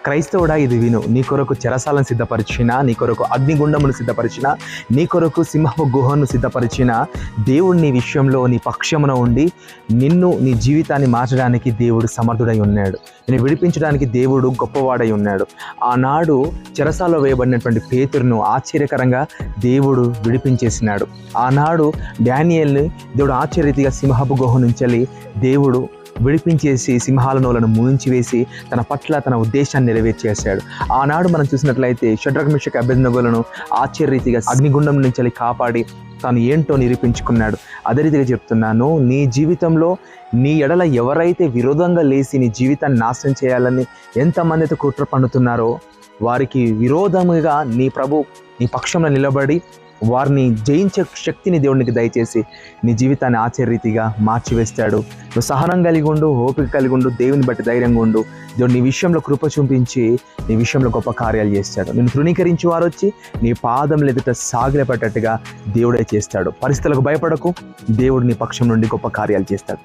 క్రైస్తవుడా ఇది విను, నీ కొరకు చెరసాలను సిద్ధపరిచిన, నీ కొరకు అగ్నిగుండమును సిద్ధపరిచిన, నీ కొరకు సింహపు గుహను సిద్ధపరిచిన దేవుడు నీ విషయంలో నీ పక్షమున ఉండి నిన్ను నీ జీవితాన్ని మార్చడానికి దేవుడు సమర్థుడై ఉన్నాడు. నేను విడిపించడానికి దేవుడు గొప్పవాడై ఉన్నాడు. ఆనాడు చెరసాలలో వేయబడినటువంటి పేతురును ఆశ్చర్యకరంగా దేవుడు విడిపించేసినాడు. ఆనాడు డానియేల్ని దేవుడు ఆశ్చర్యరీతిగా సింహపు గుహ నుంచి దేవుడు విడిపించేసి సింహాల నోలను మూయించివేసి తన పట్ల తన ఉద్దేశాన్ని నెరవేర్చేశాడు. ఆనాడు మనం చూసినట్లయితే షడ్రక్ మేషక్ అబేద్నెగోలను ఆశ్చర్యరీతిగా అగ్నిగుండం నుంచి కాపాడి తాను ఏంటో నిరూపించుకున్నాడు. అదే రీతిగా చెప్తున్నాను, నీ జీవితంలో నీ ఎడల ఎవరైతే విరోధంగా లేచి నీ జీవితాన్ని నాశనం చేయాలని ఎంతమందితో కుట్ర పన్నుతున్నారో వారికి విరోధముగా నీ ప్రభు నీ పక్షంలో నిలబడి వారిని జయించే శక్తిని దేవునికి దయచేసి నీ జీవితాన్ని ఆశ్చర్యరీతిగా మార్చివేస్తాడు. నువ్వు సహనం కలిగి ఉండు, ఓపిక కలిగి ఉండు, దేవుని బట్టి ధైర్యంగా ఉండు. దేవుడు నీ విషయంలో కృప చూపించి నీ విషయంలో గొప్ప కార్యాలు చేస్తాడు. నిన్ను తృణీకరించి వారు వచ్చి నీ పాదములు ఎదుట సాగిలపడ్డట్టుగా దేవుడే చేస్తాడు. పరిస్థితులకు భయపడకు, దేవుడు నీ పక్షం నుండి గొప్ప కార్యాలు చేస్తాడు.